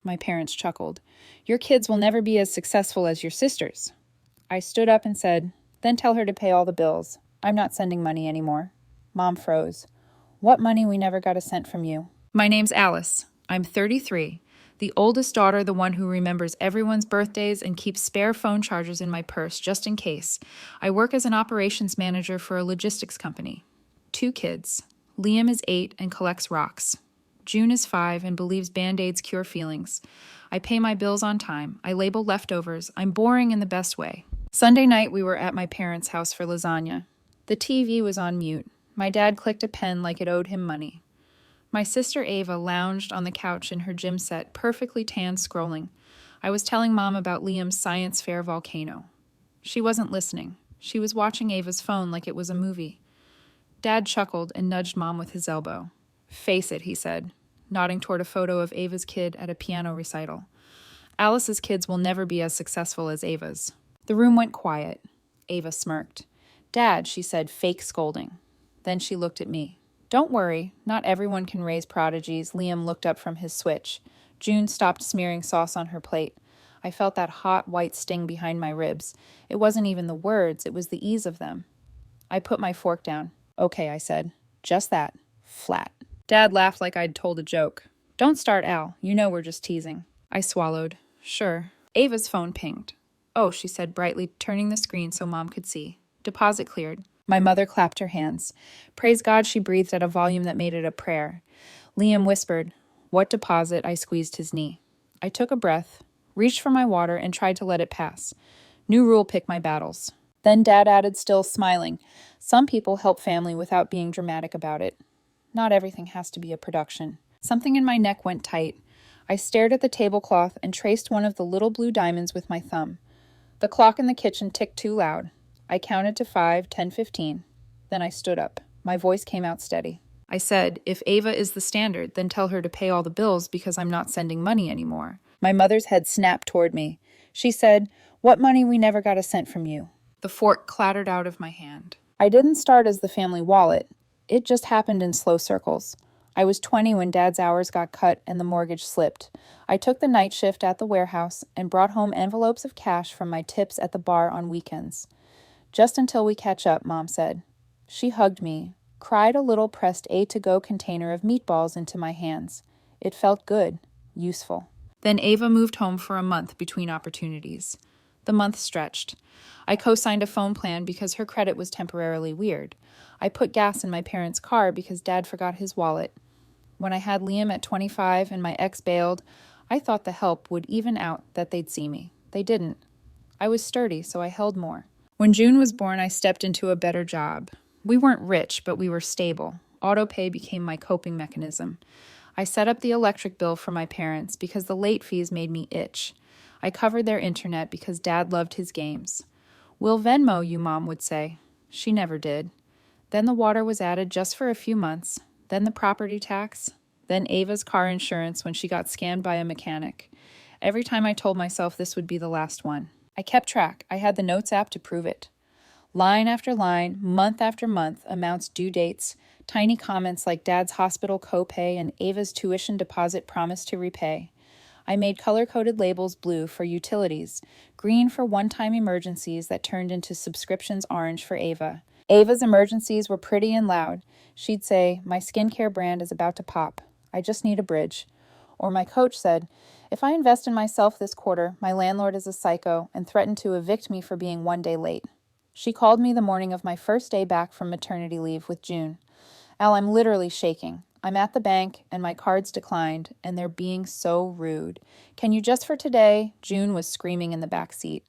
My parents chuckled. Your kids will never be as successful as your sisters. I stood up and said, then tell her to pay all the bills. I'm not sending money anymore. Mom froze. What money? We never got a cent from you. My name's Alice. I'm 33. The oldest daughter, the one who remembers everyone's birthdays and keeps spare phone chargers in my purse just in case. I work as an operations manager for a logistics company. 2 kids. Liam is 8 and collects rocks. June is 5 and believes Band-Aids cure feelings. I pay my bills on time. I label leftovers. I'm boring in the best way. Sunday night, we were at my parents' house for lasagna. The TV was on mute. My dad clicked a pen like it owed him money. My sister Ava lounged on the couch in her gym set, perfectly tan, scrolling. I was telling Mom about Liam's science fair volcano. She wasn't listening. She was watching Ava's phone like it was a movie. Dad chuckled and nudged Mom with his elbow. Face it, he said, nodding toward a photo of Ava's kid at a piano recital. Alice's kids will never be as successful as Ava's. The room went quiet. Ava smirked. Dad, she said, fake scolding. Then she looked at me. Don't worry, not everyone can raise prodigies. Liam looked up from his switch. June stopped smearing sauce on her plate. I felt that hot, white sting behind my ribs. It wasn't even the words, it was the ease of them. I put my fork down. Okay, I said. Just that. Flat. Dad laughed like I'd told a joke. Don't start, Al. You know we're just teasing. I swallowed. Sure. Ava's phone pinged. Oh, she said brightly, turning the screen so Mom could see. Deposit cleared. My mother clapped her hands. Praise God, she breathed at a volume that made it a prayer. Liam whispered, What deposit? I squeezed his knee. I took a breath, reached for my water, and tried to let it pass. New rule, pick my battles. Then Dad added, still smiling, Some people help family without being dramatic about it. Not everything has to be a production. Something in my neck went tight. I stared at the tablecloth and traced one of the little blue diamonds with my thumb. The clock in the kitchen ticked too loud. I counted to 5, 10, 15. Then I stood up. My voice came out steady. I said, if Ava is the standard, then tell her to pay all the bills because I'm not sending money anymore. My mother's head snapped toward me. She said, What money? We never got a cent from you. The fork clattered out of my hand. I didn't start as the family wallet. It just happened in slow circles. I was 20 when Dad's hours got cut and the mortgage slipped. I took the night shift at the warehouse and brought home envelopes of cash from my tips at the bar on weekends. Just until we catch up, Mom said. She hugged me, cried a little, pressed a to-go container of meatballs into my hands. It felt good, useful. Then Ava moved home for a month between opportunities. The month stretched. I co-signed a phone plan because her credit was temporarily weird. I put gas in my parents' car because Dad forgot his wallet. When I had Liam at 25 and my ex bailed, I thought the help would even out, that they'd see me. They didn't. I was sturdy, so I held more. When June was born, I stepped into a better job. We weren't rich, but we were stable. Autopay became my coping mechanism. I set up the electric bill for my parents because the late fees made me itch. I covered their internet because Dad loved his games. We'll Venmo you, Mom would say. She never did. Then the water was added just for a few months. Then the property tax. Then Ava's car insurance when she got scammed by a mechanic. Every time I told myself this would be the last one. I kept track. I had the Notes app to prove it. Line after line, month after month, amounts, due dates, tiny comments like Dad's hospital copay and Ava's tuition deposit promise to repay. I made color-coded labels blue for utilities, green for one-time emergencies that turned into subscriptions orange for Ava. Ava's emergencies were pretty and loud. She'd say, my skincare brand is about to pop. I just need a bridge. Or my coach said, if I invest in myself this quarter, my landlord is a psycho and threatened to evict me for being 1 day late. She called me the morning of my first day back from maternity leave with June. Al, I'm literally shaking. I'm at the bank and my cards declined and they're being so rude. Can you just for today? June was screaming in the back seat.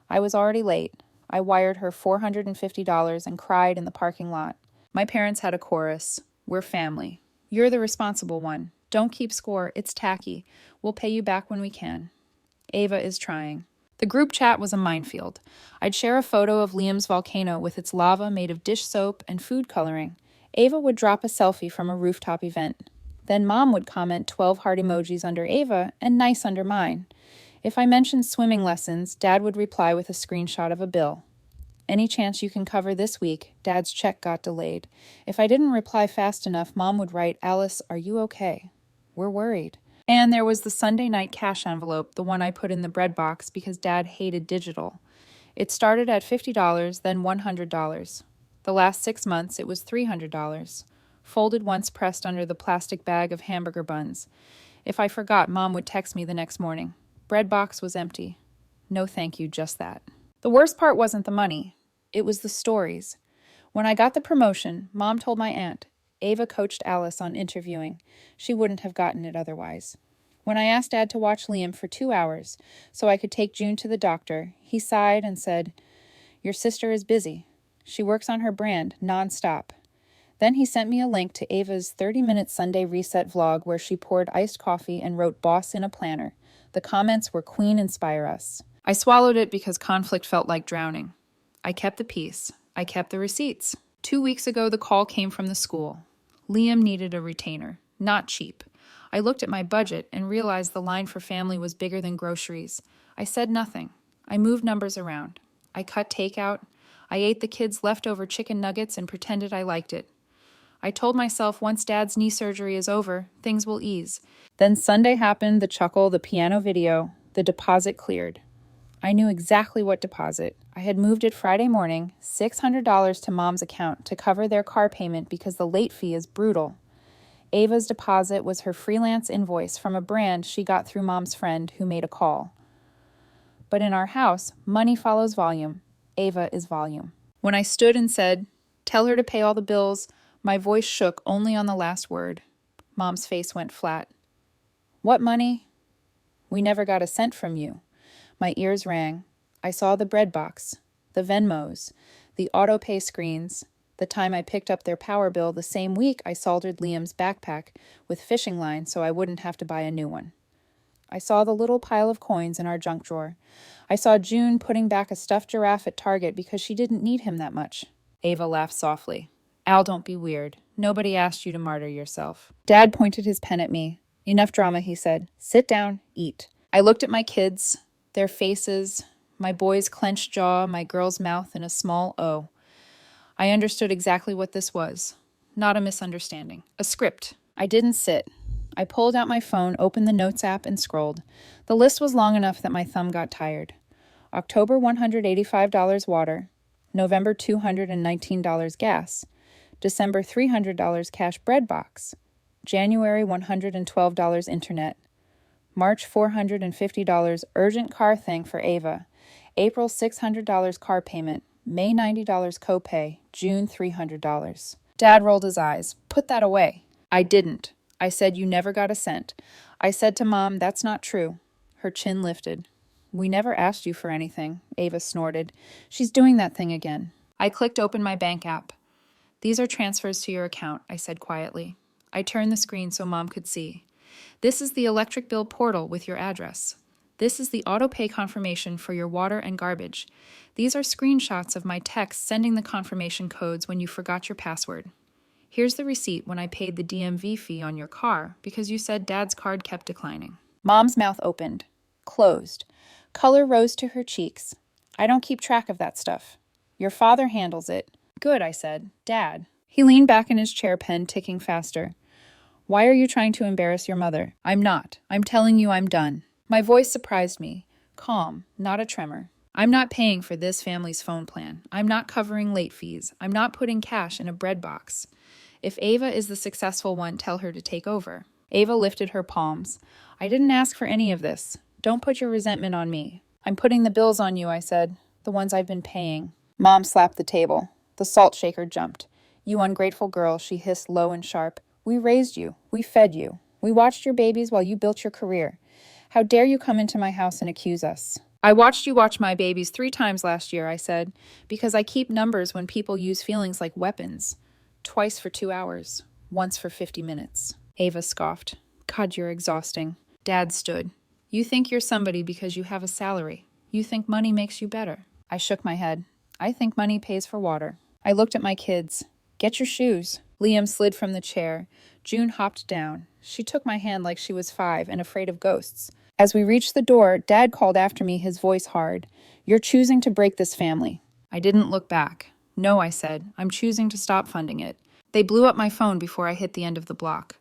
I was already late. I wired her $450 and cried in the parking lot. My parents had a chorus. We're family. You're the responsible one. Don't keep score. It's tacky. We'll pay you back when we can. Ava is trying. The group chat was a minefield. I'd share a photo of Liam's volcano with its lava made of dish soap and food coloring. Ava would drop a selfie from a rooftop event. Then Mom would comment 12 heart emojis under Ava and nice under mine. If I mentioned swimming lessons, Dad would reply with a screenshot of a bill. Any chance you can cover this week? Dad's check got delayed. If I didn't reply fast enough, Mom would write, Alice, are you okay? We're worried. And there was the Sunday night cash envelope, the one I put in the bread box because Dad hated digital. It started at $50, then $100. The last 6 months, it was $300. Folded once pressed under the plastic bag of hamburger buns. If I forgot, Mom would text me the next morning. Bread box was empty. No thank you, just that. The worst part wasn't the money. It was the stories. When I got the promotion, Mom told my aunt. Ava coached Alice on interviewing. She wouldn't have gotten it otherwise. When I asked Dad to watch Liam for 2 hours so I could take June to the doctor, he sighed and said, "Your sister is busy. She works on her brand nonstop." Then he sent me a link to Ava's 30-minute Sunday reset vlog where she poured iced coffee and wrote "boss" in a planner. The comments were "Queen inspire us." I swallowed it because conflict felt like drowning. I kept the peace. I kept the receipts. 2 weeks ago, the call came from the school. Liam needed a retainer, not cheap. I looked at my budget and realized the line for family was bigger than groceries. I said nothing. I moved numbers around. I cut takeout. I ate the kids' leftover chicken nuggets and pretended I liked it. I told myself once Dad's knee surgery is over, things will ease. Then Sunday happened, the Chuckle, the piano video, the deposit cleared. I knew exactly what deposit. I had moved it Friday morning, $600 to Mom's account to cover their car payment because the late fee is brutal. Ava's deposit was her freelance invoice from a brand she got through Mom's friend who made a call. But in our house, money follows volume. Ava is volume. When I stood and said, "Tell her to pay all the bills," my voice shook only on the last word. Mom's face went flat. "What money?" "We never got a cent from you." My ears rang. I saw the bread box, the Venmos, the auto-pay screens, the time I picked up their power bill the same week I soldered Liam's backpack with fishing line so I wouldn't have to buy a new one. I saw the little pile of coins in our junk drawer. I saw June putting back a stuffed giraffe at Target because she didn't need him that much. Ava laughed softly. "Al, don't be weird. Nobody asked you to martyr yourself." Dad pointed his pen at me. "Enough drama," he said. "Sit down, eat." I looked at my kids, their faces, my boy's clenched jaw, my girl's mouth in a small O. I understood exactly what this was. Not a misunderstanding. A script. I didn't sit. I pulled out my phone, opened the Notes app, and scrolled. The list was long enough that my thumb got tired. October $185 water. November $219 gas. December $300 cash bread box. January $112 internet. March $450 urgent car thing for Ava. April $600 car payment. May $90 copay. June $300. Dad rolled his eyes. "Put that away." I didn't. I said, "You never got a cent." I said to Mom, "That's not true." Her chin lifted. "We never asked you for anything," Ava snorted. "She's doing that thing again." I clicked open my bank app. "These are transfers to your account," I said quietly. I turned the screen so Mom could see. "This is the electric bill portal with your address. This is the auto-pay confirmation for your water and garbage. These are screenshots of my text sending the confirmation codes when you forgot your password. Here's the receipt when I paid the DMV fee on your car because you said Dad's card kept declining." Mom's mouth opened, closed. Color rose to her cheeks. "I don't keep track of that stuff. Your father handles it." "Good," I said. "Dad." He leaned back in his chair, pen ticking faster. "Why are you trying to embarrass your mother?" "I'm not. I'm telling you I'm done." My voice surprised me. Calm, not a tremor. "I'm not paying for this family's phone plan. I'm not covering late fees. I'm not putting cash in a bread box. If Ava is the successful one, tell her to take over." Ava lifted her palms. "I didn't ask for any of this. Don't put your resentment on me." "I'm putting the bills on you," I said. "The ones I've been paying." Mom slapped the table. The salt shaker jumped. "You ungrateful girl," she hissed low and sharp. "We raised you. We fed you. We watched your babies while you built your career. How dare you come into my house and accuse us?" "I watched you watch my babies 3 times last year," I said, "because I keep numbers when people use feelings like weapons. Twice for 2 hours. Once for 50 minutes. Ava scoffed. "God, you're exhausting." Dad stood. "You think you're somebody because you have a salary. You think money makes you better." I shook my head. "I think money pays for water." I looked at my kids. "Get your shoes." Liam slid from the chair. June hopped down. She took my hand like she was 5 and afraid of ghosts. As we reached the door, Dad called after me, his voice hard. "You're choosing to break this family." I didn't look back. "No," I said. "I'm choosing to stop funding it." They blew up my phone before I hit the end of the block.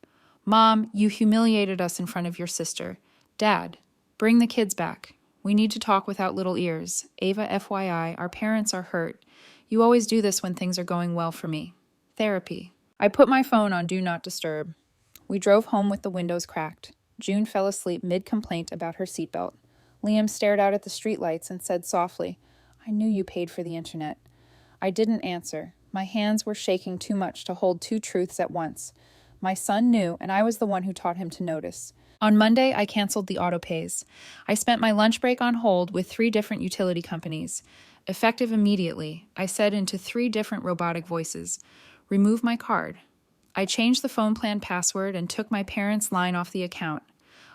Mom, you humiliated us in front of your sister. Dad, bring the kids back. We need to talk without little ears. Ava, FYI, our parents are hurt. You always do this when things are going well for me. Therapy. I put my phone on Do Not Disturb. We drove home with the windows cracked. June fell asleep mid-complaint about her seatbelt. Liam stared out at the streetlights and said softly, I knew you paid for the internet. I didn't answer. My hands were shaking too much to hold two truths at once. My son knew, and I was the one who taught him to notice. On Monday, I canceled the autopays. I spent my lunch break on hold with 3 different utility companies. Effective immediately, I said into 3 different robotic voices, remove my card. I changed the phone plan password and took my parents' line off the account.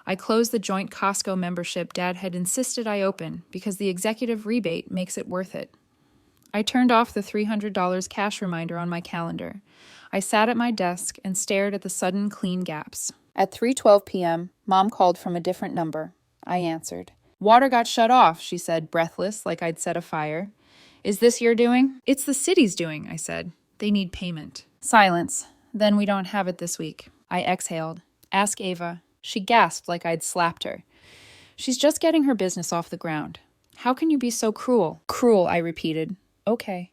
I closed the joint Costco membership Dad had insisted I open because the executive rebate makes it worth it. I turned off the $300 cash reminder on my calendar. I sat at my desk and stared at the sudden clean gaps. At 3:12 p.m., Mom called from a different number. I answered. Water got shut off, she said, breathless, like I'd set a fire. Is this your doing? It's the city's doing, I said. They need payment. Silence. Then we don't have it this week. I exhaled. Ask Ava. She gasped like I'd slapped her. She's just getting her business off the ground. How can you be so cruel? Cruel, I repeated. Okay.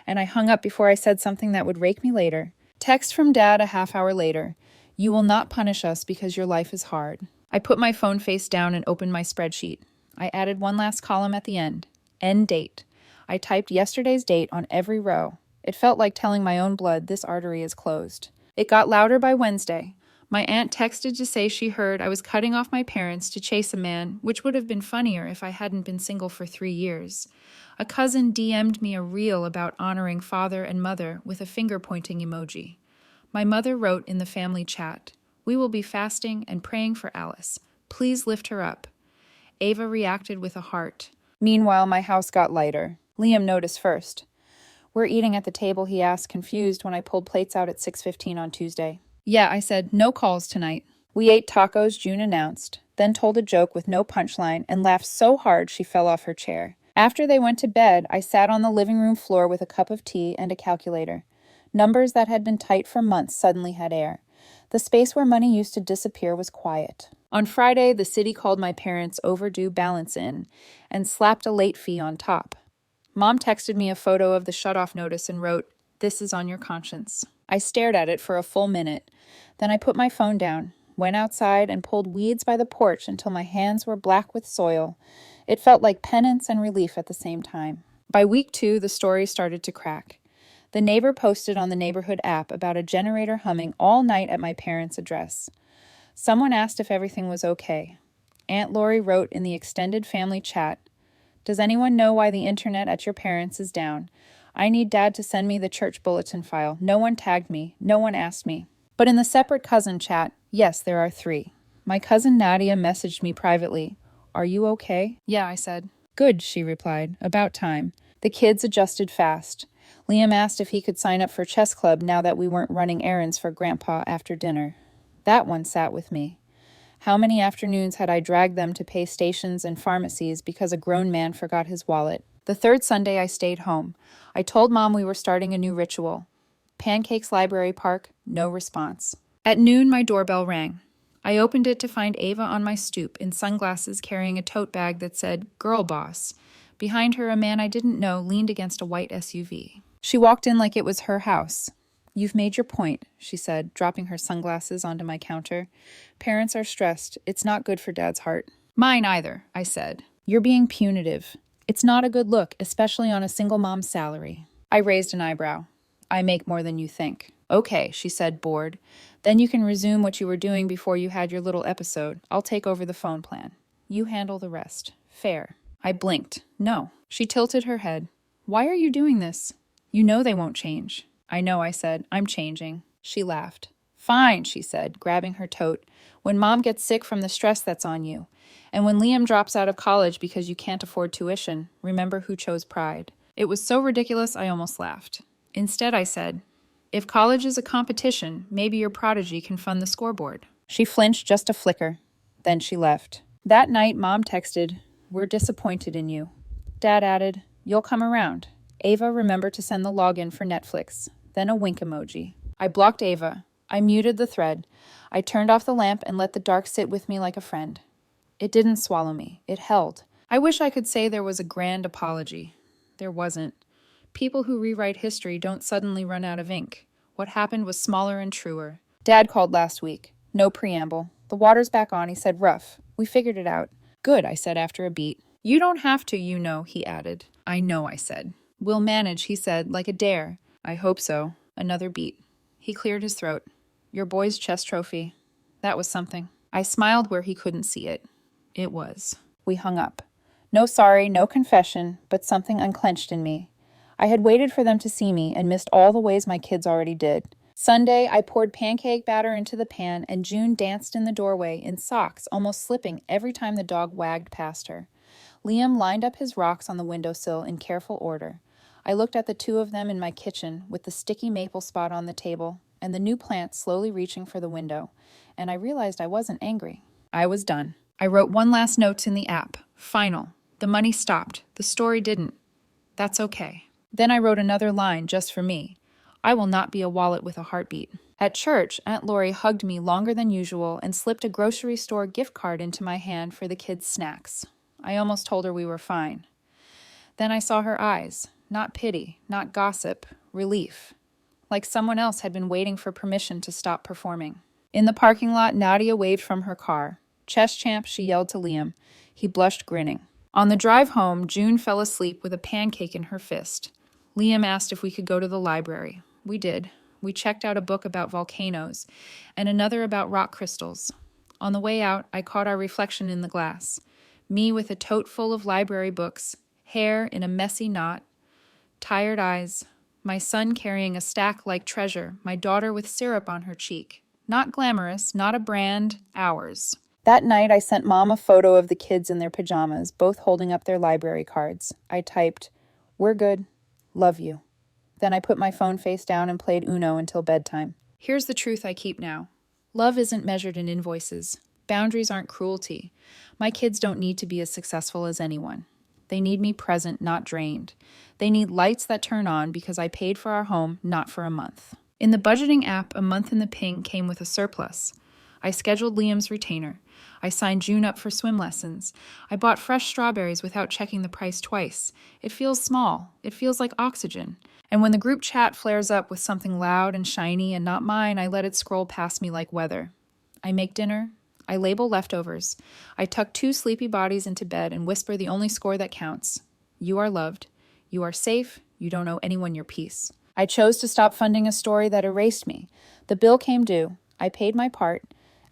And I hung up before I said something that would rake me later. Text from Dad a half hour later. You will not punish us because your life is hard. I put my phone face down and opened my spreadsheet. I added one last column at the end. End date. I typed yesterday's date on every row. It felt like telling my own blood this artery is closed. It got louder by Wednesday. My aunt texted to say she heard I was cutting off my parents to chase a man, which would have been funnier if I hadn't been single for 3 years. A cousin DM'd me a reel about honoring father and mother with a finger-pointing emoji. My mother wrote in the family chat, we will be fasting and praying for Alice. Please lift her up. Ava reacted with a heart. Meanwhile, my house got lighter. Liam noticed first. We're eating at the table, he asked, confused when I pulled plates out at 6:15 on Tuesday. Yeah, I said, no calls tonight. We ate tacos, June announced, then told a joke with no punchline and laughed so hard she fell off her chair. After they went to bed, I sat on the living room floor with a cup of tea and a calculator. Numbers that had been tight for months suddenly had air. The space where money used to disappear was quiet. On Friday, the city called my parents' overdue balance in and slapped a late fee on top. Mom texted me a photo of the shutoff notice and wrote, "This is on your conscience." I stared at it for a full minute. Then I put my phone down, went outside, and pulled weeds by the porch until my hands were black with soil. It felt like penance and relief at the same time. By week 2, the story started to crack. The neighbor posted on the neighborhood app about a generator humming all night at my parents' address. Someone asked if everything was okay. Aunt Lori wrote in the extended family chat, "Does anyone know why the internet at your parents' is down? I need Dad to send me the church bulletin file. No one tagged me. No one asked me." But in the separate cousin chat, yes, there are 3. My cousin Nadia messaged me privately. "Are you okay?" "Yeah," I said. "Good," she replied. "About time." The kids adjusted fast. Liam asked if he could sign up for chess club now that we weren't running errands for Grandpa after dinner. That one sat with me. How many afternoons had I dragged them to pay stations and pharmacies because a grown man forgot his wallet? The 3rd Sunday I stayed home. I told Mom we were starting a new ritual. Pancakes Library Park, no response. At noon, my doorbell rang. I opened it to find Ava on my stoop in sunglasses carrying a tote bag that said, "Girl Boss." Behind her, a man I didn't know leaned against a white SUV. She walked in like it was her house. "You've made your point," she said, dropping her sunglasses onto my counter. "Parents are stressed. It's not good for Dad's heart." "Mine either," I said. "You're being punitive. It's not a good look, especially on a single mom's salary." I raised an eyebrow. "I make more than you think." "Okay," she said, bored. "Then you can resume what you were doing before you had your little episode. I'll take over the phone plan. You handle the rest. Fair." I blinked. "No." She tilted her head. "Why are you doing this? You know they won't change." "I know," I said. "I'm changing." She laughed. "Fine," she said, grabbing her tote. "When Mom gets sick from the stress that's on you. And when Liam drops out of college because you can't afford tuition, remember who chose pride." It was so ridiculous I almost laughed. Instead, I said, "If college is a competition, maybe your prodigy can fund the scoreboard." She flinched just a flicker. Then she left. That night, Mom texted, "We're disappointed in you." Dad added, "You'll come around." Ava remembered to send the login for Netflix, then a wink emoji. I blocked Ava. I muted the thread. I turned off the lamp and let the dark sit with me like a friend. It didn't swallow me. It held. I wish I could say there was a grand apology. There wasn't. People who rewrite history don't suddenly run out of ink. What happened was smaller and truer. Dad called last week. No preamble. The water's back on, he said, rough. We figured it out. Good, I said after a beat. You don't have to, you know, he added. I know, I said. We'll manage, he said, like a dare. I hope so. Another beat. He cleared his throat. Your boy's chess trophy. That was something. I smiled where he couldn't see it. It was. We hung up. No sorry, no confession, but something unclenched in me. I had waited for them to see me and missed all the ways my kids already did. Sunday, I poured pancake batter into the pan, and June danced in the doorway in socks, almost slipping every time the dog wagged past her. Liam lined up his rocks on the windowsill in careful order. I looked at the two of them in my kitchen, with the sticky maple spot on the table, and the new plant slowly reaching for the window, and I realized I wasn't angry. I was done. I wrote one last note in the app. Final. The money stopped. The story didn't. That's okay. Then I wrote another line just for me. I will not be a wallet with a heartbeat. At church, Aunt Lori hugged me longer than usual and slipped a grocery store gift card into my hand for the kids' snacks. I almost told her we were fine. Then I saw her eyes. Not pity, not gossip, relief. Like someone else had been waiting for permission to stop performing. In the parking lot, Nadia waved from her car. Chess champ, she yelled to Liam. He blushed, grinning. On the drive home, June fell asleep with a pancake in her fist. Liam asked if we could go to the library. We did. We checked out a book about volcanoes and another about rock crystals. On the way out, I caught our reflection in the glass. Me with a tote full of library books, hair in a messy knot, tired eyes, my son carrying a stack like treasure, my daughter with syrup on her cheek. Not glamorous, not a brand, ours. That night, I sent Mom a photo of the kids in their pajamas, both holding up their library cards. I typed, "We're good. Love you." Then I put my phone face down and played Uno until bedtime. Here's the truth I keep now. Love isn't measured in invoices. Boundaries aren't cruelty. My kids don't need to be as successful as anyone. They need me present, not drained. They need lights that turn on because I paid for our home, not for a month. In the budgeting app, a month in the pink came with a surplus. I scheduled Liam's retainer. I signed June up for swim lessons. I bought fresh strawberries without checking the price twice. It feels small. It feels like oxygen. And when the group chat flares up with something loud and shiny and not mine, I let it scroll past me like weather. I make dinner. I label leftovers. I tuck two sleepy bodies into bed and whisper the only score that counts. You are loved. You are safe. You don't owe anyone your peace. I chose to stop funding a story that erased me. The bill came due. I paid my part,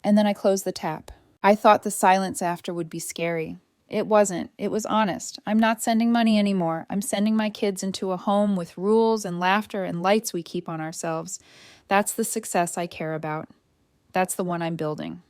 and then I closed the tap. I thought the silence after would be scary. It wasn't. It was honest. I'm not sending money anymore. I'm sending my kids into a home with rules and laughter and lights we keep on ourselves. That's the success I care about. That's the one I'm building.